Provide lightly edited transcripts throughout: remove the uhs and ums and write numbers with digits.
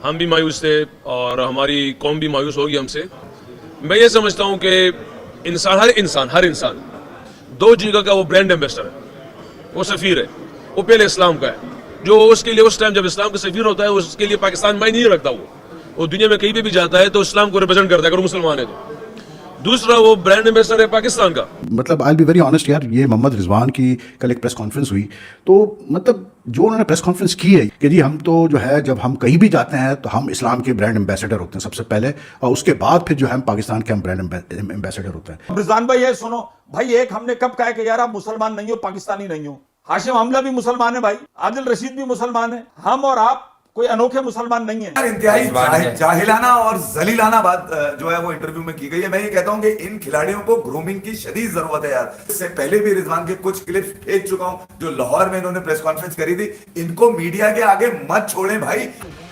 हम भी मायूस थे और हमारी कौम भी मायूस होगी हमसे। मैं ये समझता हूँ कि हर इंसान दो जगह का वो ब्रांड एम्बेसडर है, वो सफ़ीर है, वो पहले इस्लाम का है, जो उसके लिए उस टाइम जब इस्लाम का सफ़ीर होता है उसके लिए पाकिस्तान मायने नहीं रखता। वो दुनिया में कहीं पे भी जाता है तो इस्लाम को रिप्रेजेंट करता है अगर मुसलमान है तो। दूसरा वो ब्रांड एम्बेसडर है पाकिस्तान का। मतलब आई बी वेरी ऑनेस्ट यार, ये मोहम्मद रिजवान की कल एक प्रेस कॉन्फ्रेंस हुई तो मतलब जो उन्होंने प्रेस कॉन्फ्रेंस की है कि जी हम तो जो है जब हम कहीं भी जाते हैं तो हम इस्लाम के ब्रांड एम्बेसडर होते हैं सबसे पहले, और उसके बाद फिर जो है हम पाकिस्तान के हम ब्रांड एम्बेसडर होते हैं। रिजवान भाई ये सुनो भाई, एक हमने कब कहा कि यार आप मुसलमान नहीं हो, पाकिस्तानी नहीं हो। हाशिम हमला भी मुसलमान है भाई, आदिल रशीद भी मुसलमान है, हम और आप कोई अनोखे मुसलमान नहीं है। इंतहाई जाहिलाना और जलीलाना बात जो है वो इंटरव्यू में की गई है। मैं ये कहता हूं कि इन खिलाड़ियों को ग्रूमिंग की शदीद जरूरत है यार। इससे पहले भी रिजवान के कुछ क्लिप्स भेज चुका हूं जो लाहौर में इन्होंने प्रेस कॉन्फ्रेंस करी थी। इनको मीडिया के आगे मत छोड़ें भाई।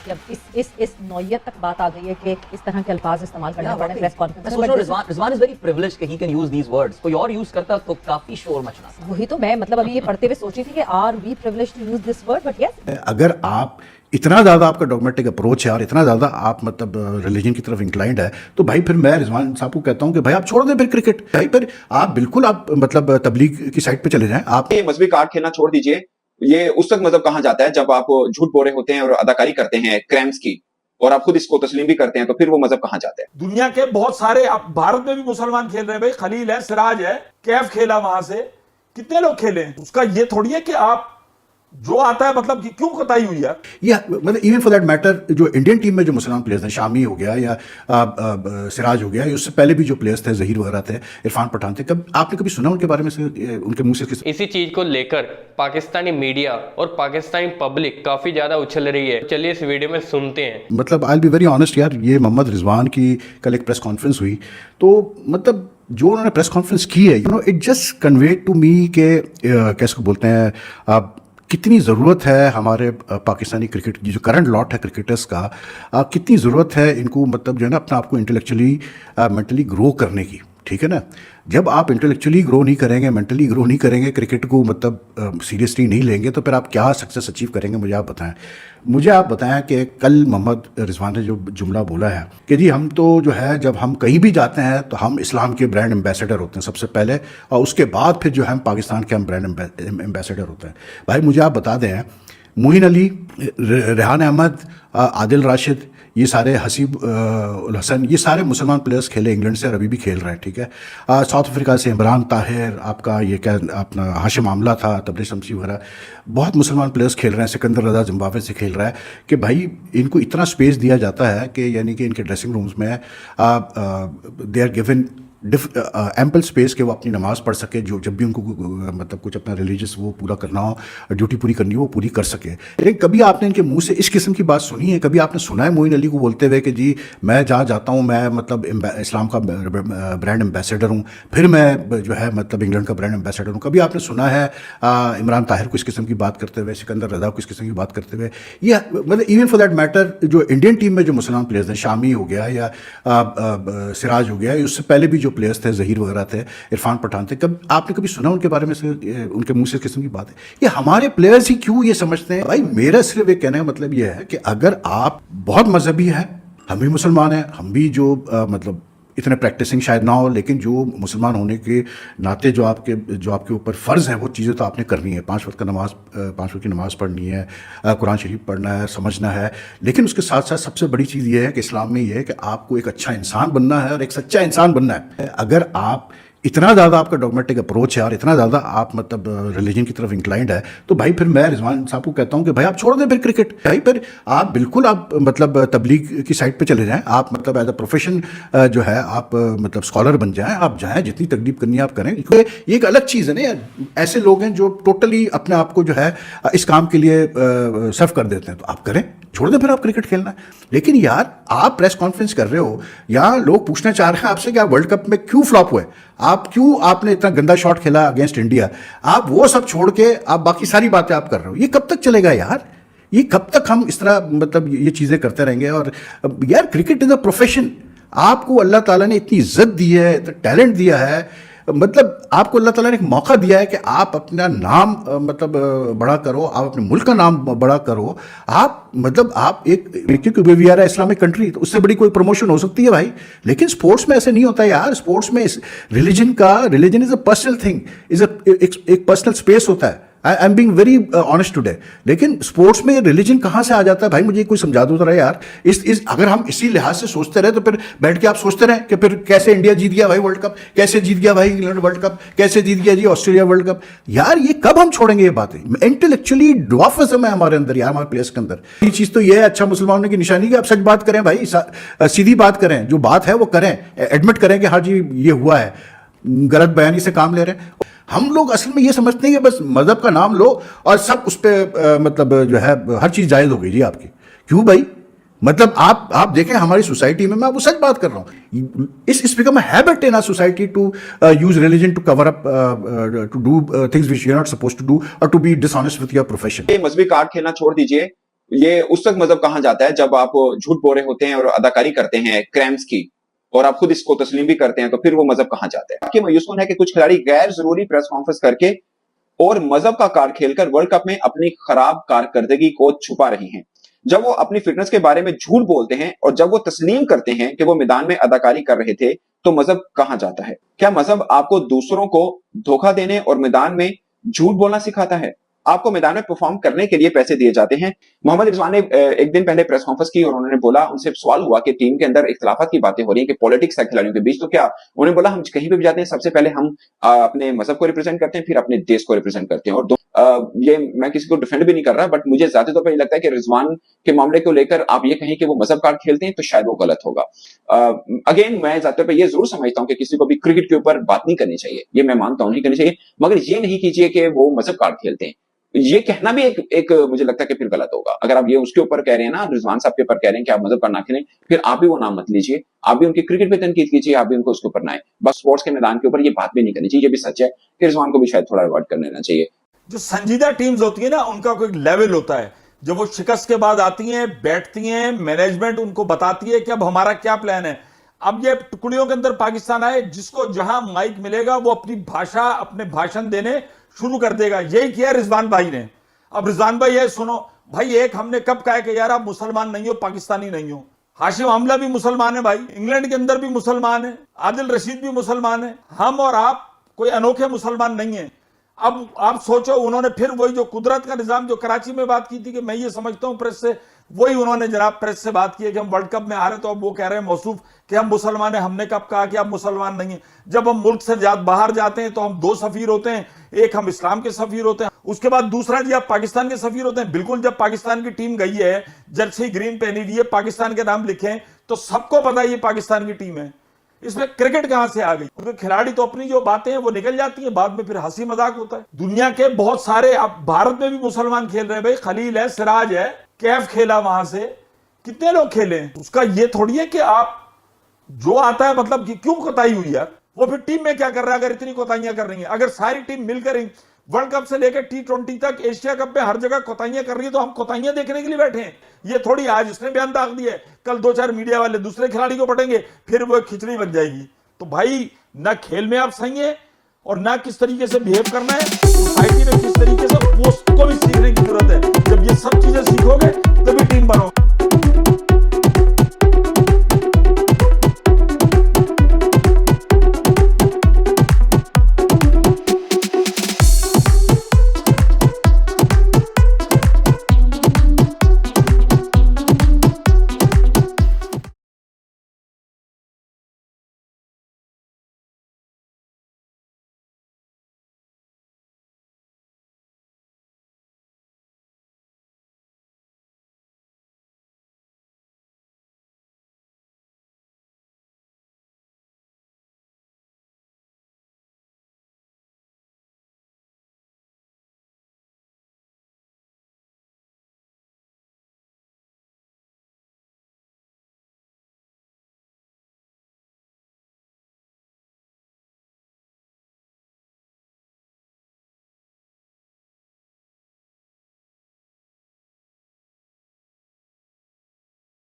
जब इस नौयत तक बात आ गई है कि इस तरह के अल्फाज इस्तेमाल करने पड़े प्रेस कॉन्फ्रेंस में। रिजवान इज वेरी प्रिविलेज्ड कि he can use these words. कोई और यूज करता तो काफी शोर मचना। वही तो मैं मतलब अभी ये पढ़ते हुए सोची थी कि are we privileged to use this word, but yes अगर आप इतना ज़्यादा आपका डॉगमेटिक अप्रोच है और इतना ज़्यादा आप मतलब रिलीजन की तरफ इंक्लाइंड है तो भाई फिर मैं रिजवान साहब को कहता हूँ कि भाई आप छोड़ दें फिर क्रिकेट। भाई फिर आप बिल्कुल आप मतलब तबलीग की साइड पे चले जाएं। आप ये मजहबी कार्ड खेलना छोड़ दीजिए। ये उस तक मजहब कहाँ जाता है जब आप झूठ बोल रहे होते हैं और अदाकारी करते हैं क्राइम्स की, और आप खुद इसको तस्लीम भी करते हैं, तो फिर वो मजहब कहाँ जाता है। दुनिया के बहुत सारे, आप भारत में भी मुसलमान खेल रहे हैं भाई, खलील है, सिराज है, कैफ खेला वहां से, कितने लोग खेले हैं। उसका ये थोड़ी है कि आप जो आता है मतलब कि क्यों कताई हुई है। या मतलब इवन फॉर दैट मैटर जो इंडियन टीम में जो मुसलमान प्लेयर्स हैं, शामी हो गया या सिराज हो गया, उससे पहले भी जो प्लेयर्स थे, जहीर वगैरह थे, इरफान पठान थे, आपने कभी सुना उनके बारे में से, उनके मुंह से? इसी चीज को लेकर पाकिस्तानी मीडिया और पाकिस्तानी पब्लिक काफी ज्यादा उछल रही है। चलिए इस वीडियो में सुनते हैं। मतलब आई बी वेरी ऑनेस्ट यार, ये मोहम्मद रिजवान की कल एक प्रेस कॉन्फ्रेंस हुई तो मतलब जो उन्होंने प्रेस कॉन्फ्रेंस की है, you know, it just conveyed to me के कैसे बोलते हैं आप, कितनी ज़रूरत है हमारे पाकिस्तानी क्रिकेट की जो करंट लॉट है क्रिकेटर्स का, कितनी ज़रूरत है इनको मतलब जो है ना अपना आपको इंटेलेक्चुअली मेंटली ग्रो करने की। ठीक है ना, जब आप इंटेलेक्चुअली ग्रो नहीं करेंगे, मेंटली ग्रो नहीं करेंगे, क्रिकेट को मतलब सीरियसली नहीं लेंगे तो फिर आप क्या सक्सेस अचीव करेंगे? मुझे आप बताएं कि कल मोहम्मद रिजवान ने जो जुमला बोला है कि जी हम तो जो है जब हम कहीं भी जाते हैं तो हम इस्लाम के ब्रांड एम्बेसडर होते हैं सबसे पहले, और उसके बाद फिर जो है हम पाकिस्तान के हम ब्रांड एम्बेसडर होते हैं। भाई मुझे आप बता दें, मोइन अली, रेहान अहमद, आदिल राशिद, ये सारे हसीब उल हसन, ये सारे मुसलमान प्लेयर्स खेले इंग्लैंड से और अभी भी खेल रहे हैं। ठीक है, साउथ अफ्रीका से इमरान ताहिर, आपका ये क्या अपना हाशिम आमला था, तबरेज़ शमसी वगैरह, बहुत मुसलमान प्लेयर्स खेल रहे हैं। सिकंदर रजा जिम्बाब्वे से खेल रहा है कि भाई इनको इतना स्पेस दिया जाता है कि यानी कि इनके ड्रेसिंग रूम्स में they are given ample space के वो अपनी नमाज़ पढ़ सके, जो जब भी उनको मतलब कुछ अपना रिलीजियस वो पूरा करना हो, ड्यूटी पूरी करनी हो, वो पूरी कर सके। लेकिन कभी आपने इनके मुंह से इस किस्म की बात सुनी है? कभी आपने सुना है मोइन अली को बोलते हुए कि जी मैं जहाँ जाता हूँ मैं मतलब इस्लाम का ब्रांड एम्बेसडर हूँ, फिर मैं जो है मतलब इंग्लैंड का ब्रांड एम्बेसडर हूँ? कभी आपने सुना है इमरान ताहिर को इस किस्म की बात करते हुए, सिकंदर रजा को इस किस्म की बात करते हुए? या मतलब इवन फॉर दैट मैटर जो इंडियन टीम में जो मुसलमान प्लेयर्स हैं, शामी हो गया या सिराज हो गया, उससे पहले भी जो प्लेयर्स थे, जहीर वगैरह थे, इरफान पठान थे, आपने कभी सुना उनके बारे में से, उनके मुंह से इस किस्म की बात है? ये हमारे प्लेयर्स ही क्यों ये समझते हैं? भाई मेरा सिर्फ एक कहने का मतलब ये है कि अगर आप बहुत मजहबी हैं, हम भी मुसलमान हैं, हम भी जो मतलब इतने प्रैक्टिसिंग शायद ना हो, लेकिन जो मुसलमान होने के नाते जो आपके ऊपर फ़र्ज़ है वो चीज़ें तो आपने करनी है। 5 वक्त की नमाज़ पढ़नी है, कुरान शरीफ पढ़ना है, समझना है, लेकिन उसके साथ साथ सबसे बड़ी चीज़ ये है कि इस्लाम में ये है कि आपको एक अच्छा इंसान बनना है और एक सच्चा इंसान बनना है। अगर आप इतना ज़्यादा आपका डॉगमेटिक अप्रोच है और इतना ज़्यादा आप मतलब रिलीजन की तरफ इंक्लाइंड है तो भाई फिर मैं रिजवान साहब को कहता हूँ कि भाई आप छोड़ दें फिर क्रिकेट। भाई फिर आप बिल्कुल आप मतलब तबलीग की साइड पे चले जाएं, आप मतलब एज अ प्रोफेशन जो है आप मतलब स्कॉलर बन जाएं, आप जाएं, जितनी तकलीफ करनी है आप करें। ये एक अलग चीज़ है ना यार, ऐसे लोग हैं जो टोटली अपने आप को जो है इस काम के लिए सर्व कर देते हैं, तो आप करें, छोड़ दें फिर आप क्रिकेट खेलना। लेकिन यार आप प्रेस कॉन्फ्रेंस कर रहे हो, यहाँ लोग पूछना चाह रहे हैं आपसे कि आप वर्ल्ड कप में क्यों फ्लॉप हुए, आपने इतना गंदा शॉट खेला अगेंस्ट इंडिया, आप वो सब छोड़ के आप बाकी सारी बातें आप कर रहे हो। ये कब तक चलेगा यार? ये कब तक हम इस तरह मतलब ये चीज़ें करते रहेंगे? और यार क्रिकेट इज़ अ प्रोफेशन, आपको अल्लाह ताला ने इतनी इज्जत दी है, इतना टैलेंट दिया है, मतलब आपको अल्लाह ताला ने एक मौका दिया है कि आप अपना नाम बड़ा करो, आप अपने मुल्क का नाम बड़ा करो। आप क्योंकि वी आर इस्लामिक कंट्री, तो उससे बड़ी कोई प्रमोशन हो सकती है भाई। लेकिन स्पोर्ट्स में ऐसे नहीं होता यार। स्पोर्ट्स में religion is a personal thing, एक पर्सनल स्पेस होता है। I am being very honest today. लेकिन स्पोर्ट्स में रिलीजन कहाँ से आ जाता है भाई? मुझे कोई समझा दो जरा यार। अगर हम इसी लिहाज से सोचते रहे तो फिर बैठ के आप सोचते रहे कि फिर कैसे इंडिया जीत गया भाई वर्ल्ड कप, कैसे जीत गया भाई इंग्लैंड वर्ल्ड कप, कैसे जीत गया जी ऑस्ट्रेलिया वर्ल्ड कप। यार ये कब हम छोड़ेंगे ये बातें? इंटेलेक्चुअली ड्वार्फिज्म है हमारे अंदर यार, हमारे प्लेयर्स के अंदर। ये चीज़ तो ये है अच्छा मुसलमानों की निशानी कि आप सच बात करें भाई, सीधी बात करें, जो बात है वो करें, एडमिट करें कि हाँ जी ये हुआ है, गलत बयानी से काम ले रहे हैं। हम लोग असल में ये समझते हैं कि बस मजहब का नाम लो और सब उस पर जो है हर चीज जायज हो गई जी आपकी। क्यों भाई? मतलब आप देखें हमारी सोसाइटी में, मैं आपको सच बात कर रहा हूँ, is become a habit in our society to use religion to cover up, to do things which you are not supposed to do, और to be dishonest with your profession. ये मजहबी कार्ड खेलना छोड़ दीजिए। ये उस तक मजहब कहा जाता है जब आप झूठ बोल रहे होते हैं और अदाकारी करते हैं क्राइम्स की, और आप खुद इसको तस्लीम भी करते हैं, तो फिर वो मजहब कहाँ जाता है। आपकी मायूस है कि कुछ खिलाड़ी गैर जरूरी प्रेस कॉन्फ्रेंस करके और मजहब का कार्ड खेलकर वर्ल्ड कप में अपनी खराब कारकर्दगी को छुपा रही हैं। जब वो अपनी फिटनेस के बारे में झूठ बोलते हैं और जब वो तस्लीम करते हैं कि वो मैदान में अदाकारी कर रहे थे, तो मजहब कहाँ जाता है? क्या मजहब आपको दूसरों को धोखा देने और मैदान में झूठ बोलना सिखाता है? आपको मैदान में परफॉर्म करने के लिए पैसे दिए जाते हैं। मोहम्मद रिजवान ने एक दिन पहले प्रेस कॉन्फ्रेंस की और उन्होंने बोला, उनसे सवाल हुआ कि टीम के अंदर इख्तिलाफात की बातें हो रही हैं कि पॉलिटिक्स है खिलाड़ियों के बीच, तो क्या? उन्होंने बोला हम कहीं पे भी जाते हैं सबसे पहले हम अपने मजहब को रिप्रेजेंट करते हैं, फिर अपने देश को रिप्रेजेंट करते हैं। और ये मैं किसी को डिफेंड भी नहीं कर रहा, बट मुझे ज्यादा तौर पर लगता है कि रिजवान के मामले को लेकर आप ये कहें कि वो मजहब कार्ड खेलते हैं, तो शायद वो गलत होगा। अगेन मैं ज्यादा तौर पर ये जरूर समझता हूँ कि किसी को भी क्रिकेट के ऊपर बात नहीं करनी चाहिए, ये मैं मानता हूँ नहीं करनी चाहिए, मगर ये नहीं कीजिए कि वो मजहब कार्ड खेलते हैं। ये कहना भी एक मुझे लगता है कि फिर गलत होगा। अगर आप ये उसके ऊपर कह रहे हैं ना, रिजवान साहब के ऊपर कह रहे हैं कि आप मजहब पर ना खेलें, फिर आप भी वो नाम मत लीजिए, आप भी उनकी क्रिकेट पे तनकीद कीजिए, आप भी उनको उसके ऊपर ना आए। बस स्पोर्ट्स के मैदान के ऊपर ये बात भी नहीं करनी चाहिए। ये भी सच है कि रिजवान को भी शायद थोड़ा अवॉइड कर लेना चाहिए। जो संजीदा टीम्स होती है ना, उनका कोई लेवल होता है। जब वो शिकस्त के बाद आती हैं, बैठती हैं, मैनेजमेंट उनको बताती है कि अब हमारा क्या प्लान है। अब ये टुकड़ियों के अंदर पाकिस्तान आए, जिसको जहां माइक मिलेगा वो अपनी भाषा, अपने भाषण देने शुरू कर देगा। यही किया रिजवान भाई ने। अब रिजवान भाई ये सुनो भाई, एक हमने कब कहा कि यार आप मुसलमान नहीं हो, पाकिस्तानी नहीं हो। हाशिम हमला भी मुसलमान है भाई, इंग्लैंड के अंदर भी मुसलमान है, आदिल रशीद भी मुसलमान है। हम और आप कोई अनोखे मुसलमान नहीं है। अब आप सोचो, उन्होंने फिर वही जो कुदरत का निजाम जो कराची में बात की थी कि मैं ये समझता हूं प्रेस से, वही उन्होंने जनाब प्रेस से बात की है कि हम वर्ल्ड कप में आ रहे, तो अब वो कह रहे हैं मौसूफ कि हम मुसलमान हैं। हमने कब कहा कि आप मुसलमान नहीं हैं? जब हम मुल्क से बाहर जाते हैं तो हम दो सफीर होते हैं, एक हम इस्लाम के सफीर होते हैं, उसके बाद दूसरा जी आप पाकिस्तान के सफीर होते हैं। बिल्कुल, जब पाकिस्तान की टीम गई है, जर्सी ग्रीन पहनी हुई है, पाकिस्तान के नाम लिखे हैं, तो सबको पता है ये पाकिस्तान की टीम है। इसमें क्रिकेट कहां से आ गई? क्योंकि खिलाड़ी तो अपनी जो बातें हैं वो निकल जाती हैं, बाद में फिर हंसी मजाक होता है। दुनिया के बहुत सारे, अब भारत में भी मुसलमान खेल रहे हैं भाई, खलील है, सिराज है, कैफ खेला वहां से, कितने लोग खेले। उसका ये थोड़ी है कि आप जो आता है, मतलब कि क्यों कोताही हुई यार, वो फिर टीम में क्या कर रहा है अगर इतनी कोताहियां कर रही है? अगर सारी टीम मिलकर वर्ल्ड कप से लेकर T20 तक, एशिया कप में हर जगह कोताहियां कर रही है, तो हम कोताहियां देखने के लिए बैठे हैं। ये थोड़ी आज इसने बयान दाग दिया है, कल दो चार मीडिया वाले दूसरे खिलाड़ी को पटेंगे, फिर वो खिचड़ी बन जाएगी। तो भाई ना खेल में आप सही है और ना किस तरीके से बिहेव करना है सोसाइटी में, किस तरीके से, वो उसको भी सीखने की जरूरत है। जब ये सब चीजें सीखोगे तभी टीम बनोगे।